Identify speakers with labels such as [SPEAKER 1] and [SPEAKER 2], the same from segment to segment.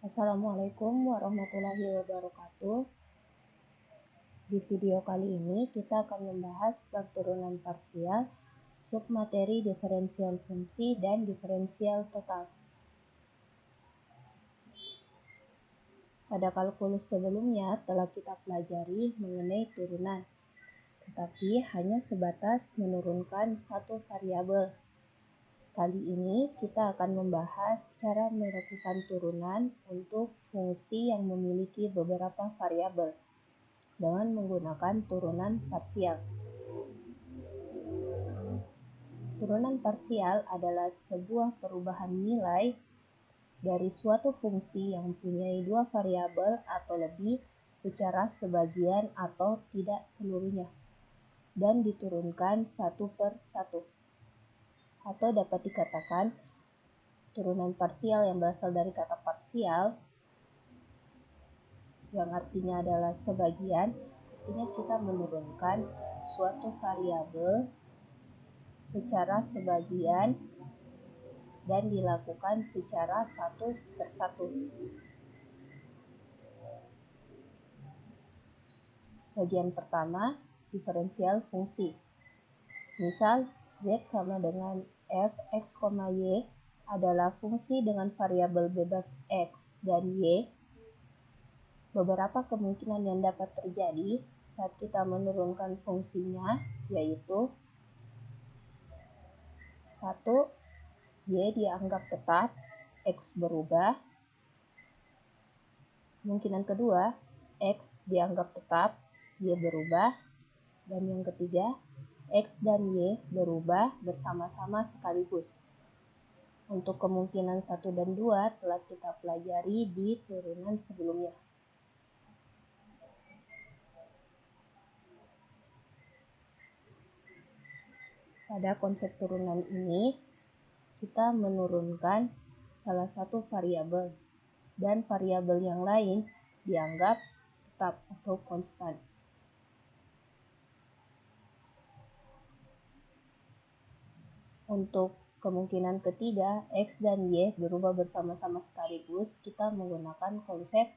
[SPEAKER 1] Assalamualaikum warahmatullahi wabarakatuh. Di video kali ini kita akan membahas bab turunan parsial, submateri diferensial fungsi, dan diferensial total. Pada kalkulus sebelumnya telah kita pelajari mengenai turunan, tetapi hanya sebatas menurunkan satu variabel. Kali ini kita akan membahas cara melakukan turunan untuk fungsi yang memiliki beberapa variabel dengan menggunakan turunan parsial. Turunan parsial adalah sebuah perubahan nilai dari suatu fungsi yang mempunyai dua variabel atau lebih secara sebagian atau tidak seluruhnya, dan diturunkan satu per satu. Atau dapat dikatakan, turunan parsial yang berasal dari kata parsial, yang artinya adalah sebagian, artinya kita menurunkan suatu variabel secara sebagian dan dilakukan secara satu per satu. Bagian pertama, diferensial fungsi. Misal, Z sama dengan f(x, y) adalah fungsi dengan variabel bebas x dan y. Beberapa kemungkinan yang dapat terjadi saat kita menurunkan fungsinya, yaitu 1. Y dianggap tetap, X berubah. Kemungkinan kedua, X dianggap tetap, Y berubah. Dan yang ketiga, X dan Y berubah bersama-sama sekaligus. Untuk kemungkinan 1 dan 2 telah kita pelajari di turunan sebelumnya. Pada konsep turunan ini, kita menurunkan salah satu variabel, dan variabel yang lain dianggap tetap atau konstan. Untuk kemungkinan ketiga, X dan Y berubah bersama-sama sekaligus, kita menggunakan konsep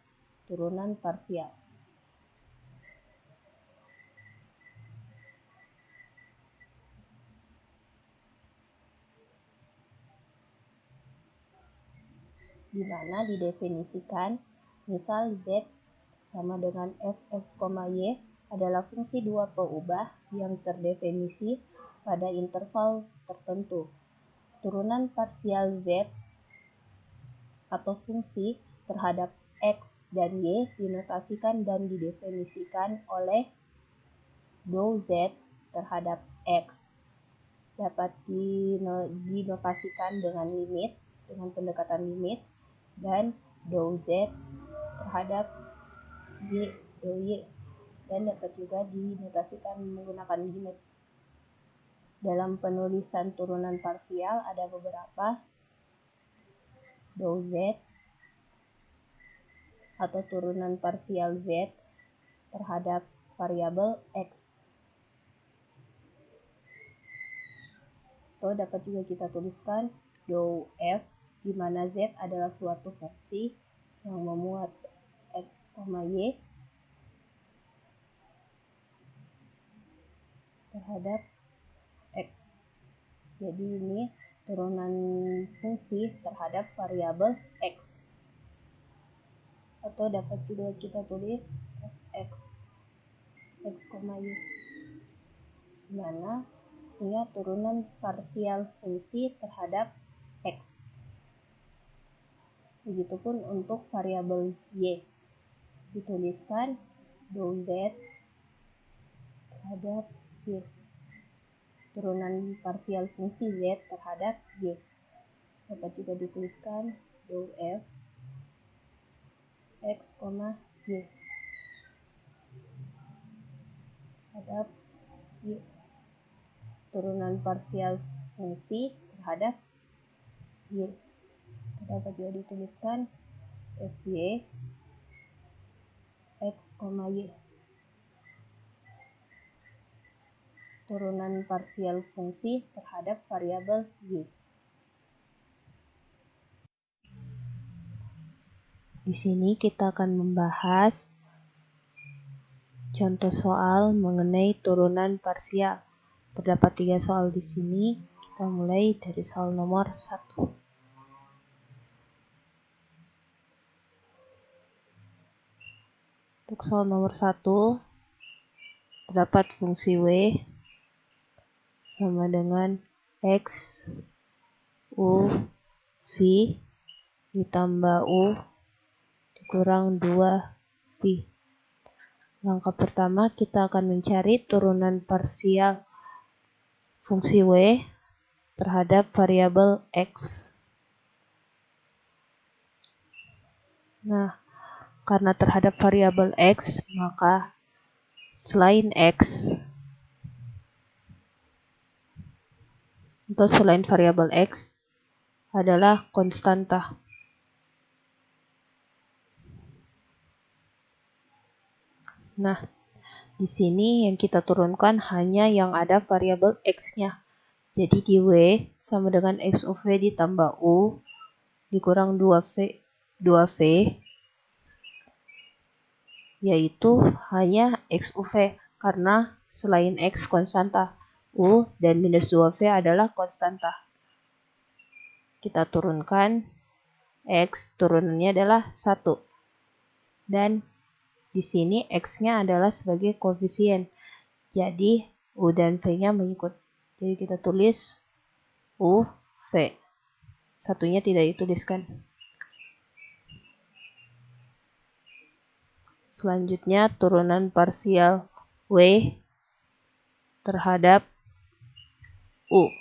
[SPEAKER 1] turunan parsial. Di mana didefinisikan, misal Z sama dengan f(x, y) adalah fungsi dua peubah yang terdefinisi pada interval tertentu. Turunan parsial Z atau fungsi terhadap X dan Y dinotasikan dan didefinisikan oleh dou Z terhadap X dapat dinotasikan dengan limit, dengan pendekatan limit, dan dou Z terhadap Y, dou Y, dan dapat juga dinotasikan menggunakan limit. Dalam penulisan turunan parsial ada beberapa, dou Z atau turunan parsial Z terhadap variabel X. Atau dapat juga kita tuliskan dou F, di mana Z adalah suatu fungsi yang memuat X, Y terhadap X. Jadi ini turunan fungsi terhadap variabel X. Atau dapat juga kita tulis X, Y, di mana punya turunan parsial fungsi terhadap X. Begitupun untuk variabel Y, dituliskan dou Z terhadap Y, turunan parsial fungsi Z terhadap Y. Dapat juga dituliskan dou F X, Y terhadap Y, turunan parsial fungsi terhadap Y. Dapat juga dituliskan Fy X, Y, turunan parsial fungsi terhadap variabel Y. Di sini kita akan membahas contoh soal mengenai turunan parsial. Terdapat 3 soal di sini. Kita mulai dari soal nomor 1. Untuk soal nomor 1, terdapat fungsi W sama dengan X U V ditambah U dikurang 2V. Langkah pertama, kita akan mencari turunan parsial fungsi W terhadap variabel X. Nah, karena terhadap variabel X, maka selain X atau selain variabel X adalah konstanta. Nah, di sini yang kita turunkan hanya yang ada variabel X-nya. Jadi di W sama dengan X U V ditambah U dikurang 2V, yaitu hanya X U V, karena selain X konstanta, U dan minus 2V adalah konstanta. Kita turunkan, X turunannya adalah 1. Dan di sini X-nya adalah sebagai koefisien. Jadi U dan V-nya mengikut. Jadi kita tulis U, V. Satunya tidak dituliskan. Selanjutnya turunan parsial W terhadap U.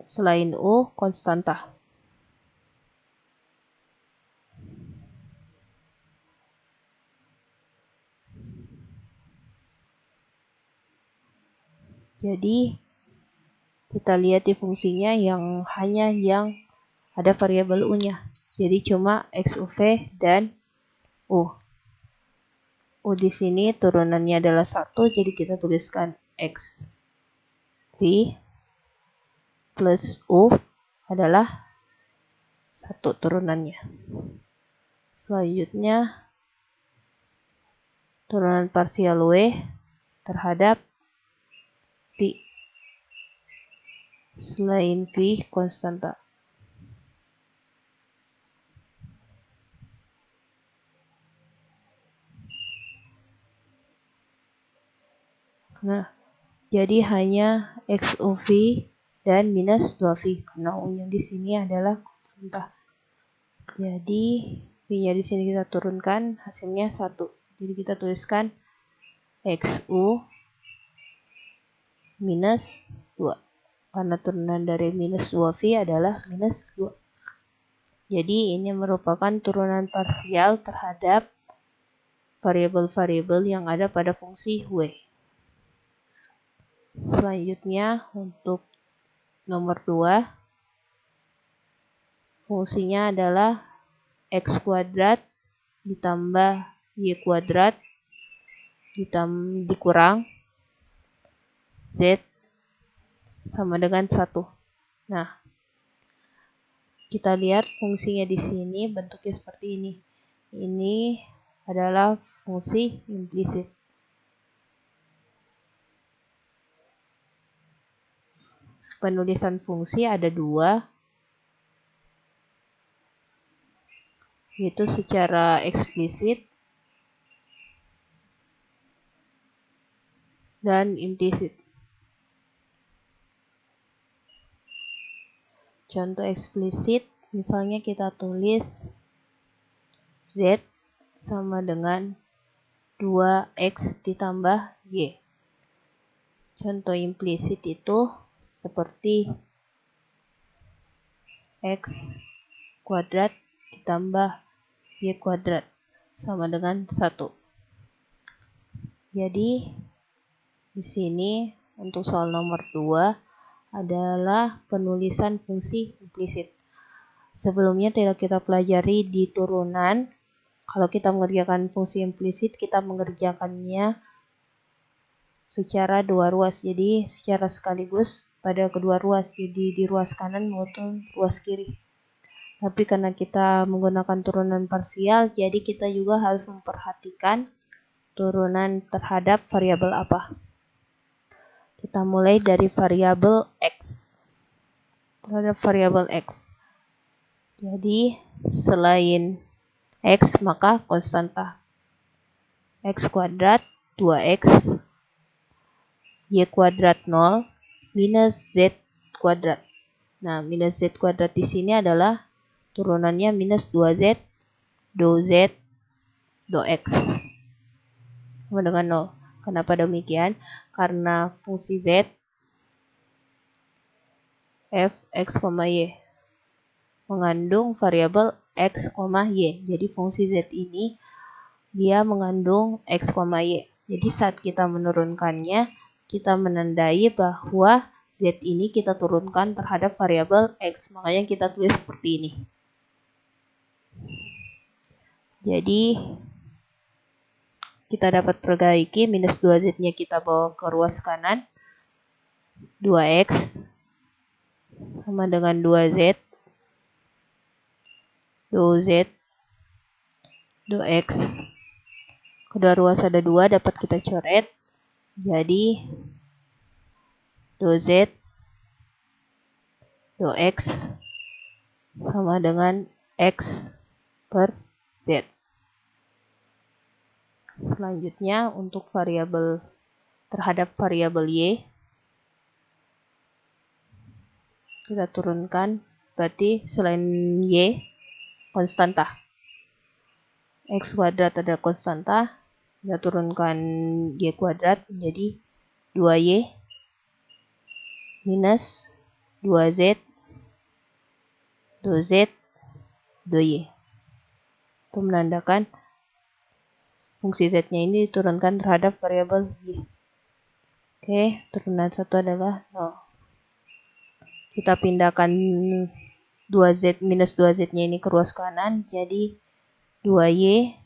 [SPEAKER 1] Selain U, konstanta. Jadi kita lihat di fungsinya hanya yang ada variabel U-nya. Jadi cuma X U V dan U. U di sini turunannya adalah 1, jadi kita tuliskan X V plus U adalah 1 turunannya. Selanjutnya turunan parsial W terhadap V. Selain V konstanta. Nah, jadi hanya X U V dan minus 2V. Karena U-nya di sini adalah konstanta. Jadi V-nya di sini kita turunkan, hasilnya 1. Jadi kita tuliskan X U minus 2. Karena turunan dari minus 2V adalah minus 2. Jadi ini merupakan turunan parsial terhadap variabel-variabel yang ada pada fungsi W. Selanjutnya untuk nomor 2, fungsinya adalah X kuadrat ditambah Y kuadrat dikurang Z sama dengan 1. Nah, kita lihat fungsinya di sini bentuknya seperti ini. Ini adalah fungsi implisit. Penulisan fungsi ada 2, yaitu secara eksplisit dan implisit. Contoh eksplisit, misalnya kita tulis Z sama dengan 2X ditambah Y. Contoh implisit itu seperti X kuadrat ditambah Y kuadrat sama dengan 1. Jadi di sini untuk soal nomor 2 adalah penulisan fungsi implisit. Sebelumnya tidak kita pelajari di turunan. Kalau kita mengerjakan fungsi implisit, kita mengerjakannya secara 2 ruas. Jadi secara sekaligus pada kedua ruas. Jadi di ruas kanan maupun ruas kiri. Tapi karena kita menggunakan turunan parsial, jadi kita juga harus memperhatikan turunan terhadap variabel apa. Kita mulai dari variabel X. Terhadap variabel X. Jadi, selain X, maka konstanta. X kuadrat, 2X, Y kuadrat 0, minus Z kuadrat. Nah, minus Z kuadrat di sini adalah turunannya minus 2Z, 2Z, 2X. Sama dengan 0. Kenapa demikian? Karena fungsi Z f x, y mengandung variabel x, y. Jadi fungsi Z ini dia mengandung x, y. Jadi saat kita menurunkannya, kita menandai bahwa Z ini kita turunkan terhadap variabel x. Makanya kita tulis seperti ini. Jadi kita dapat perbaiki, minus 2Z-nya kita bawa ke ruas kanan. 2X sama dengan 2Z. 2Z, 2X. Kedua ruas ada 2, dapat kita coret. Jadi 2Z, 2X sama dengan X per Z. Selanjutnya untuk variabel terhadap variabel Y, kita turunkan, berarti selain Y, konstanta. X kuadrat ada konstanta, kita turunkan Y kuadrat menjadi 2Y minus 2Z, 2Z, 2Y. Itu menandakan fungsi Z-nya ini diturunkan terhadap variabel Y. Oke, turunan 1 adalah 0. Kita pindahkan 2Z minus 2Z-nya ini ke ruas kanan, jadi 2Y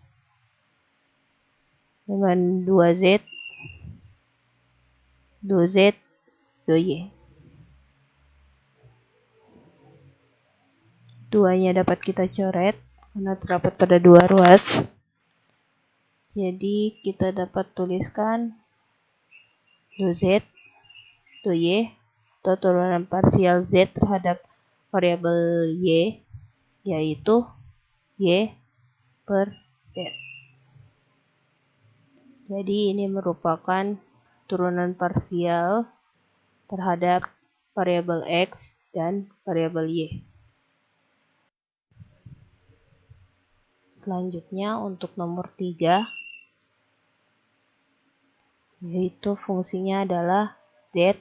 [SPEAKER 1] dengan 2Z, 2Z, 2Y. 2-nya dapat kita coret karena terdapat pada dua ruas. Jadi kita dapat tuliskan 2Z, 2Y, atau turunan parsial Z terhadap variabel Y, yaitu Y per Z. Jadi ini merupakan turunan parsial terhadap variabel X dan variabel Y. Selanjutnya untuk nomor 3, yaitu fungsinya adalah Z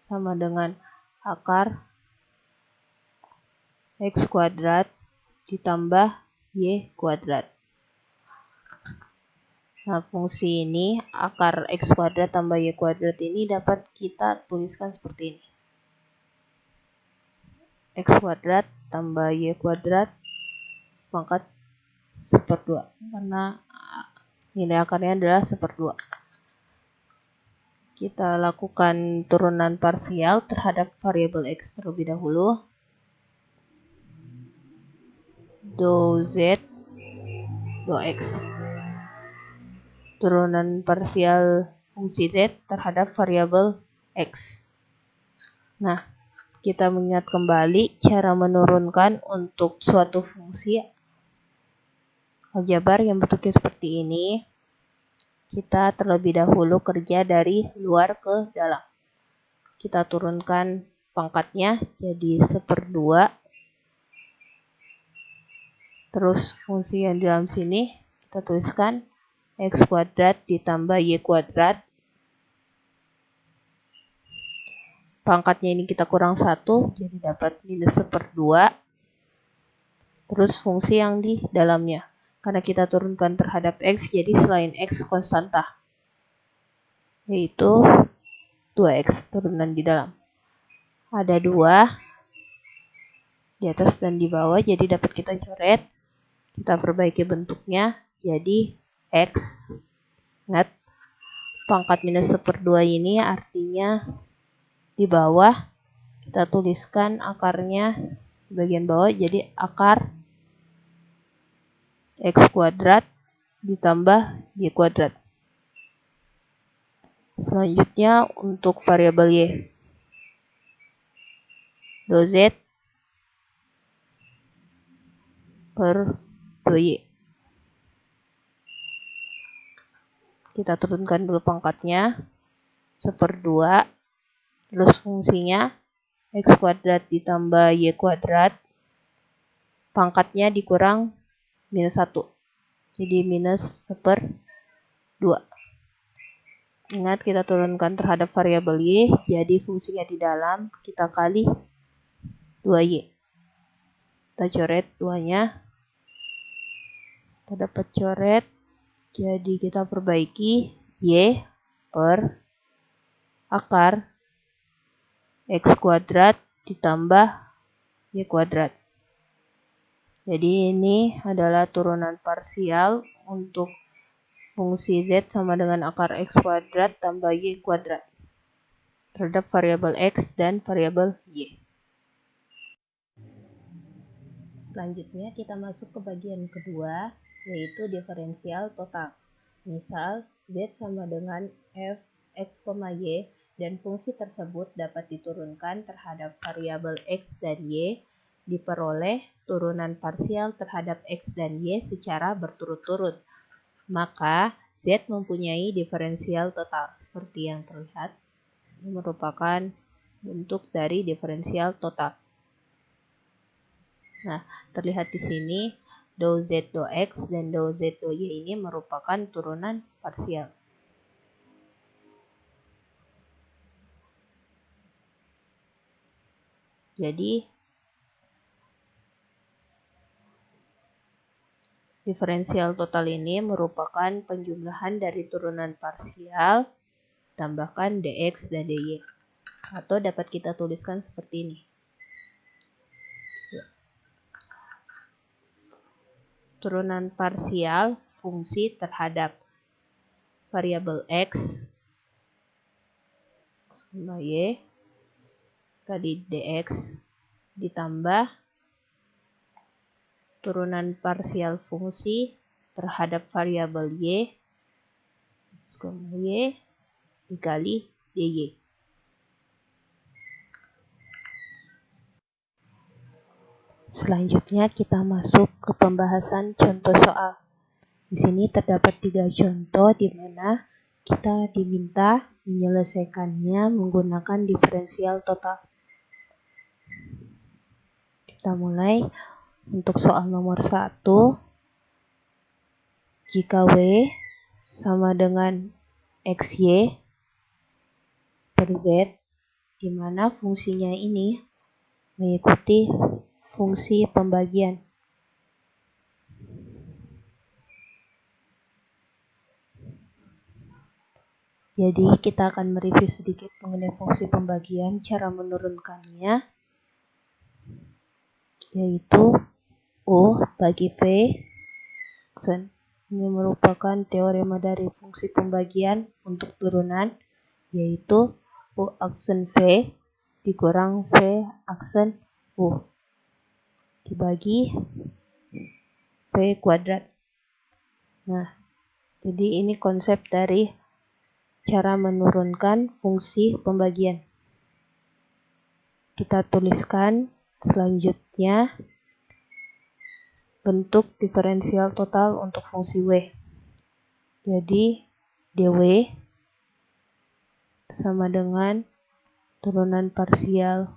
[SPEAKER 1] sama dengan akar X kuadrat ditambah Y kuadrat. Nah, fungsi ini, akar X kuadrat tambah Y kuadrat ini dapat kita tuliskan seperti ini. X kuadrat tambah Y kuadrat pangkat 1/2. Karena nilai akarnya adalah 1/2. Kita lakukan turunan parsial terhadap variabel X terlebih dahulu. 2Z, 2X. Turunan parsial fungsi Z terhadap variabel X. Nah, kita mengingat kembali cara menurunkan untuk suatu fungsi aljabar yang bentuknya seperti ini. Kita terlebih dahulu kerja dari luar ke dalam. Kita turunkan pangkatnya jadi 1/2. Terus fungsi yang di dalam sini kita tuliskan X kuadrat ditambah Y kuadrat. Pangkatnya ini kita kurang 1, jadi dapat minus 1/2. Terus fungsi yang di dalamnya. Karena kita turunkan terhadap X, jadi selain X konstanta. Yaitu 2X turunan di dalam. Ada 2 di atas dan di bawah, jadi dapat kita coret. Kita perbaiki bentuknya, jadi X. Ingat, pangkat minus 1/2 ini artinya di bawah kita tuliskan akarnya di bagian bawah jadi akar X kuadrat ditambah Y kuadrat. Selanjutnya untuk variabel Y, dou Z per dou Y. Kita turunkan dulu pangkatnya, 1/2, terus fungsinya X kuadrat ditambah Y kuadrat, pangkatnya dikurang -1, jadi -1/2. Ingat, kita turunkan terhadap variabel Y, jadi fungsinya di dalam, kita kali 2Y. Kita coret 2-nya, kita dapat coret, jadi kita perbaiki Y per akar X kuadrat ditambah Y kuadrat. Jadi ini adalah turunan parsial untuk fungsi Z sama dengan akar X kuadrat tambah Y kuadrat terhadap variabel X dan variabel Y. Selanjutnya kita masuk ke bagian kedua, yaitu diferensial total. Misal, Z sama dengan f x, y, dan fungsi tersebut dapat diturunkan terhadap variabel X dan Y, diperoleh turunan parsial terhadap X dan Y secara berturut-turut. Maka, Z mempunyai diferensial total. Seperti yang terlihat, ini merupakan bentuk dari diferensial total. Nah, terlihat di sini, dou Z dou X dan dou Z dou Y ini merupakan turunan parsial. Jadi, diferensial total ini merupakan penjumlahan dari turunan parsial tambahkan dx dan dy. Atau dapat kita tuliskan seperti ini. Turunan parsial fungsi terhadap variabel x, y kali dx ditambah turunan parsial fungsi terhadap variabel y dikali dy. Selanjutnya kita masuk ke pembahasan contoh soal. Di sini terdapat 3 contoh di mana kita diminta menyelesaikannya menggunakan diferensial total. Kita mulai untuk soal nomor 1. Jika W sama dengan XY per Z, di mana fungsinya ini mengikuti fungsi pembagian. Jadi kita akan mereview sedikit mengenai fungsi pembagian, cara menurunkannya, yaitu U bagi V. Ini merupakan teorema dari fungsi pembagian untuk turunan, yaitu U aksen V dikurang V aksen U dibagi V kuadrat. Nah, jadi ini konsep dari cara menurunkan fungsi pembagian. Kita tuliskan selanjutnya bentuk diferensial total untuk fungsi W. Jadi dW sama dengan turunan parsial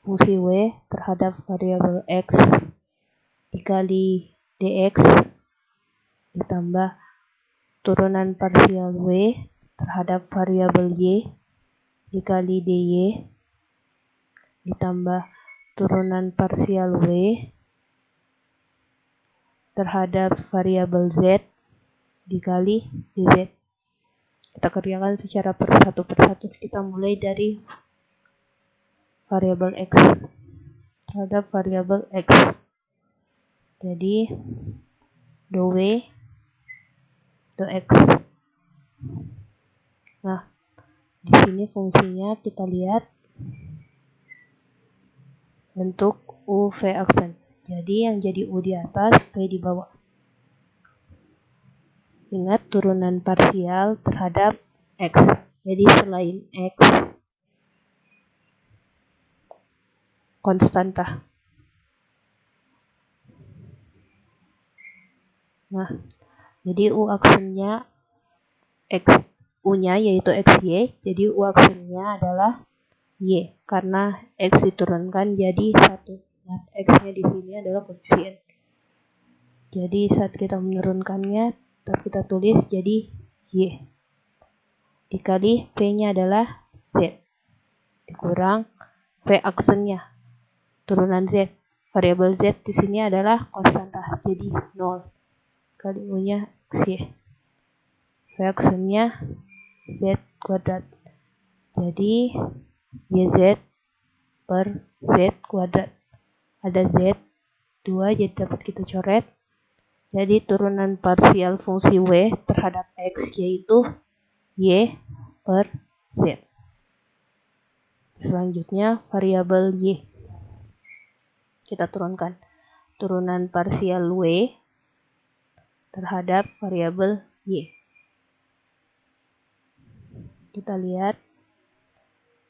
[SPEAKER 1] fungsi W terhadap variabel X dikali dx ditambah turunan parsial W terhadap variabel Y dikali dy ditambah turunan parsial W terhadap variabel Z dikali dz. Kita kerjakan secara persatu. Kita mulai dari variabel X terhadap variabel X. Jadi dou W dou X. Nah, di sini fungsinya kita lihat bentuk U V aksen. Jadi yang jadi U di atas, V di bawah. Ingat turunan parsial terhadap X. Jadi selain X, konstanta. Nah, jadi U aksennya X, U-nya yaitu XY, jadi U aksennya adalah Y, karena X diturunkan jadi 1. Nah, X-nya di sini adalah koefisien. Jadi saat kita menurunkannya, kita tulis jadi Y. Dikali V-nya adalah Z. Dikurang V aksennya, turunan Z. Variabel Z di sini adalah konstanta, jadi 0. Kali U-nya XY. V aksennya Z kuadrat. Jadi YZ per Z kuadrat. Ada Z 2, jadi dapat kita coret. Jadi turunan parsial fungsi W terhadap X yaitu Y per Z. Selanjutnya variabel Y. Kita turunkan. Turunan parsial W terhadap variabel Y. Kita lihat.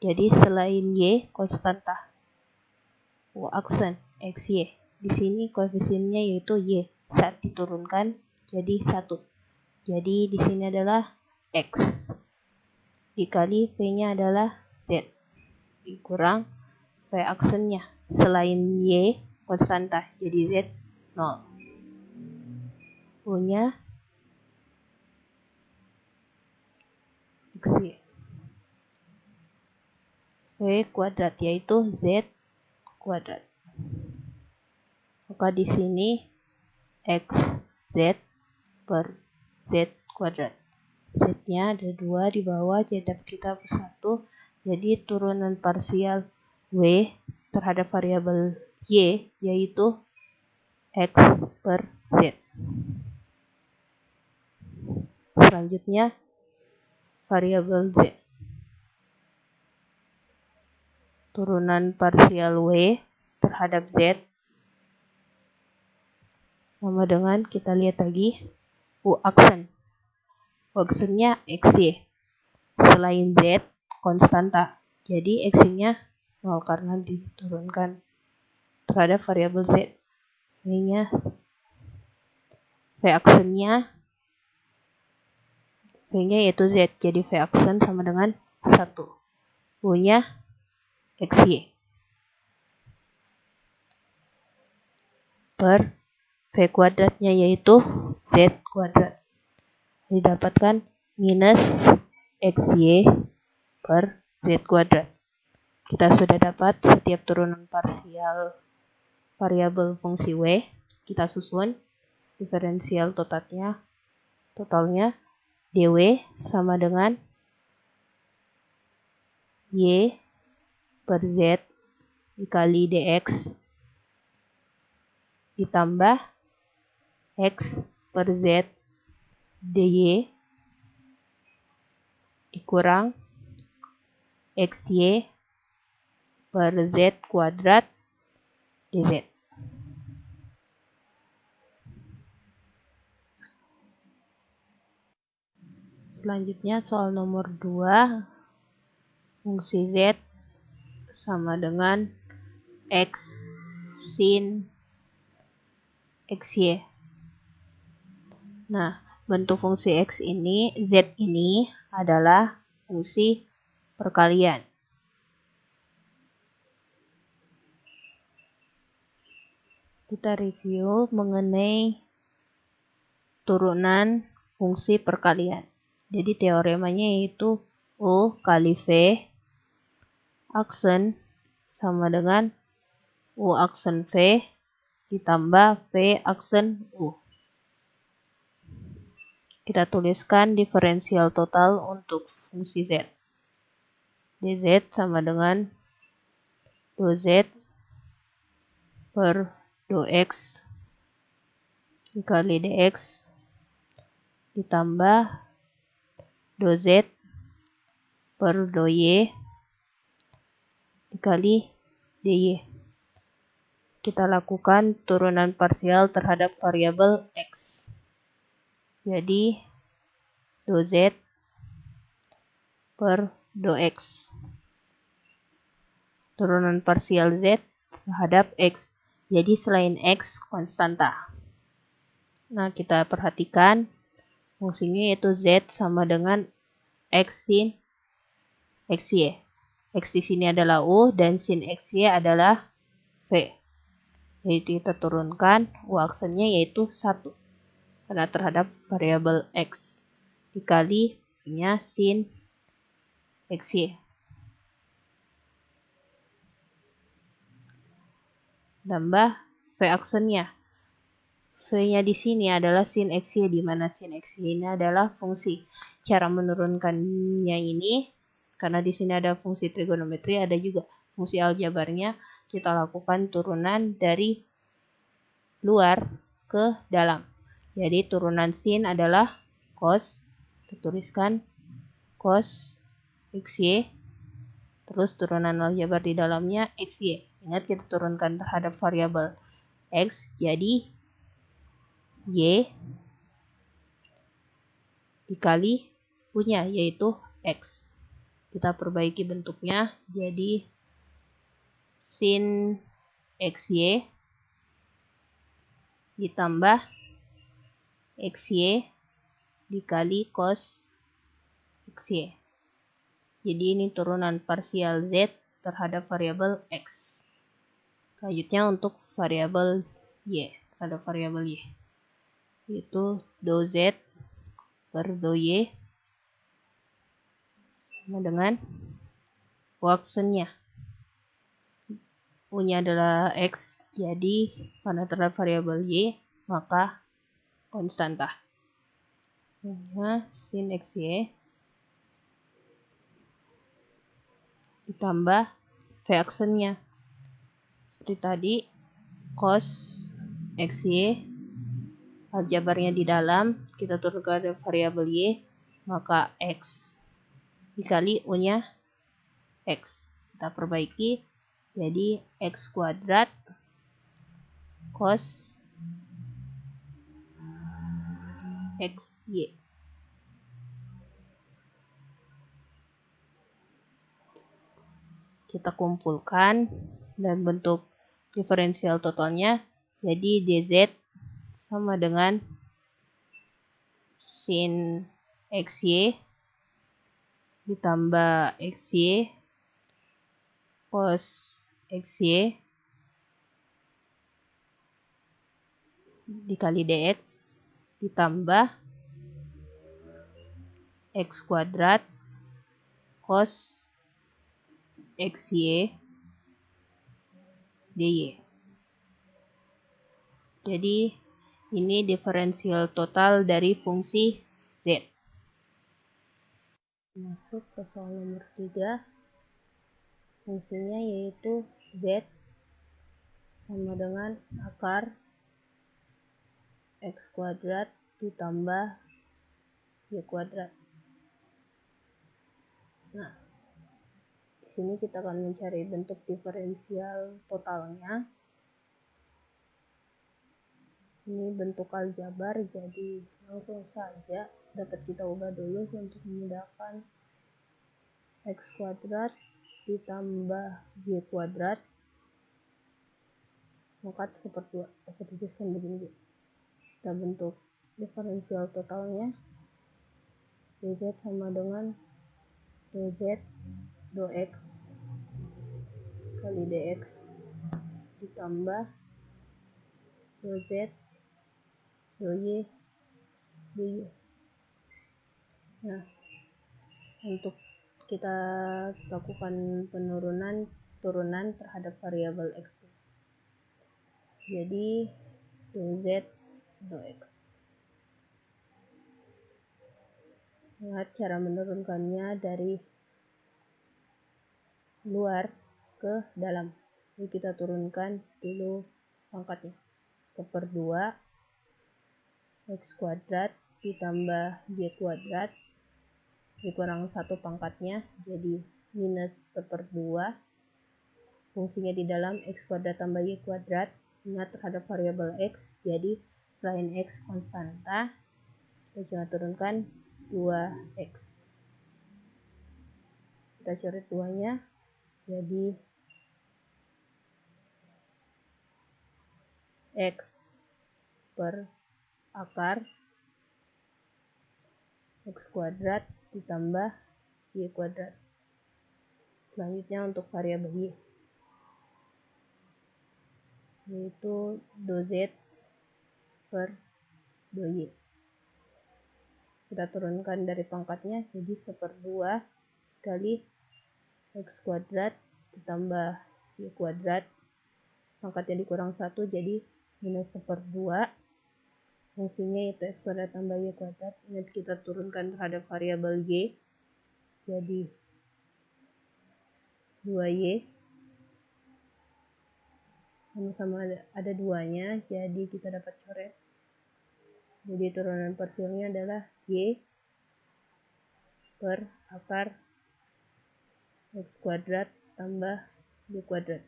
[SPEAKER 1] Jadi selain Y konstanta. U aksen XY. Di sini koefisiennya yaitu Y. Saat diturunkan jadi 1. Jadi di sini adalah X. Dikali V-nya adalah Z. Dikurang V aksennya. Selain Y konstanta. Jadi Z 0. U-nya XY. V kuadrat yaitu Z kuadrat. Maka di sini X Z per Z kuadrat. Z-nya ada 2 di bawah, jadi dapat kita 1. Jadi turunan parsial W terhadap variabel Y yaitu X per Z. Selanjutnya variabel Z. Turunan parsial W terhadap Z sama dengan, kita lihat lagi, U aksen. U aksennya XY. Selain Z, konstanta. Jadi X-nya 0 karena diturunkan terhadap variabel Z. V-nya, V aksennya, V-nya yaitu Z. Jadi V aksen sama dengan 1. U-nya XY. Per V kuadratnya yaitu Z kuadrat. Didapatkan minus XY per Z kuadrat. Kita sudah dapat setiap turunan parsial variabel fungsi W. Kita susun diferensial totalnya dW sama dengan Y per Z dikali dx ditambah X per Z dy dikurang XY per Z kuadrat dz. Selanjutnya soal nomor 2, fungsi Z sama dengan X sin XY. Nah, bentuk fungsi X ini, Z ini adalah fungsi perkalian. Kita review mengenai turunan fungsi perkalian. Jadi teoremanya yaitu U kali V aksen sama dengan U aksen V ditambah V aksen U. Kita tuliskan diferensial total untuk fungsi Z. dz sama dengan dz per dx dikali dx ditambah dz per dy dikali dy. kita lakukan turunan parsial terhadap variabel X. Jadi, do Z per do X. Turunan parsial Z terhadap X. Jadi, selain X, konstanta. Nah, kita perhatikan fungsinya yaitu Z sama dengan X sin XY. X di sini adalah U dan sin XY adalah V. Jadi kita turunkan U aksennya yaitu 1. Karena terhadap variabel X. Dikali punya sin XY. Tambah V aksennya. V-nya di sini adalah sin XY, di mana sin XY ini adalah fungsi. Cara menurunkannya ini, karena di sini ada fungsi trigonometri, ada juga fungsi aljabarnya, kita lakukan turunan dari luar ke dalam. Jadi turunan sin adalah cos, kita tuliskan cos XY, terus turunan aljabar di dalamnya XY. Ingat kita turunkan terhadap variabel X, jadi Y dikali punya yaitu X. Kita perbaiki bentuknya jadi sin XY ditambah XY dikali cos XY. Jadi ini turunan parsial Z terhadap variabel X. Selanjutnya untuk variabel Y, terhadap variabel Y, yaitu do Z per do Y sama dengan U aksennya. U-nya adalah X, jadi karena terhadap variabel Y, maka konstanta. U-nya sin XY ditambah V aksennya. Seperti tadi, cos XY, aljabarnya di dalam, kita turunkan ke variabel Y, maka X dikali U-nya X. Kita perbaiki, jadi X kuadrat cos XY. Kita kumpulkan dan bentuk diferensial totalnya jadi dz sama dengan sin xy ditambah xy cos xy dikali dx ditambah x kuadrat cos xy dy. Jadi ini diferensial total dari fungsi z. Masuk ke soal nomor 3. Fungsinya yaitu z sama dengan akar x kuadrat ditambah y kuadrat. Nah, di sini kita akan mencari bentuk diferensial totalnya. Ini bentuk aljabar, jadi langsung saja dapat kita ubah dulu untuk memudahkan. X kuadrat ditambah y kuadrat maka seperti dapat tuliskan begini. Kita bentuk diferensial totalnya, dz sama dengan dz do x kali dx ditambah dz do y dy. Nah, untuk kita lakukan turunan terhadap variabel x. Jadi do z do x. Lihat cara menurunkannya dari luar ke dalam. Jadi kita turunkan dulu pangkatnya. 1/2 x kuadrat ditambah y kuadrat dikurang 1 pangkatnya jadi minus 1/2 fungsinya di dalam x kuadrat tambah y kuadrat. Ingat terhadap variabel x, jadi selain x konstanta, kita cuma turunkan 2x. Kita coret 2-nya, jadi x per akar x kuadrat ditambah y kuadrat. Selanjutnya untuk variabel y, yaitu dz per dy. Kita turunkan dari pangkatnya, jadi 1/2 kali x kuadrat ditambah y kuadrat. Pangkatnya dikurang 1, jadi minus 1/2. Fungsinya yaitu x kuadrat tambah y kuadrat. Ingat kita turunkan terhadap variabel y, jadi 2y. Sama-sama ada 2-nya, jadi kita dapat coret. Jadi turunan parsialnya adalah y per akar x kuadrat tambah y kuadrat.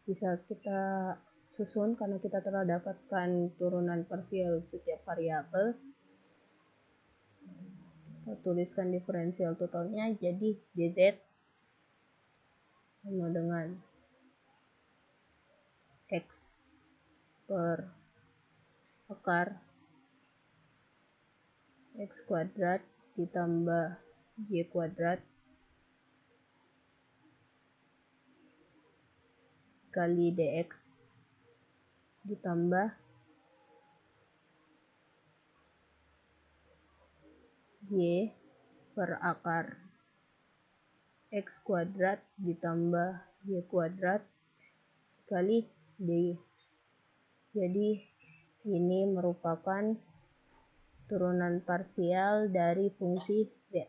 [SPEAKER 1] Bisa kita susun karena kita telah dapatkan turunan parsial setiap variabel. Kita tuliskan diferensial totalnya, jadi dz sama dengan x per akar x kuadrat ditambah y kuadrat kali dx ditambah y per akar x kuadrat ditambah y kuadrat kali dy. Jadi ini merupakan turunan parsial dari fungsi z.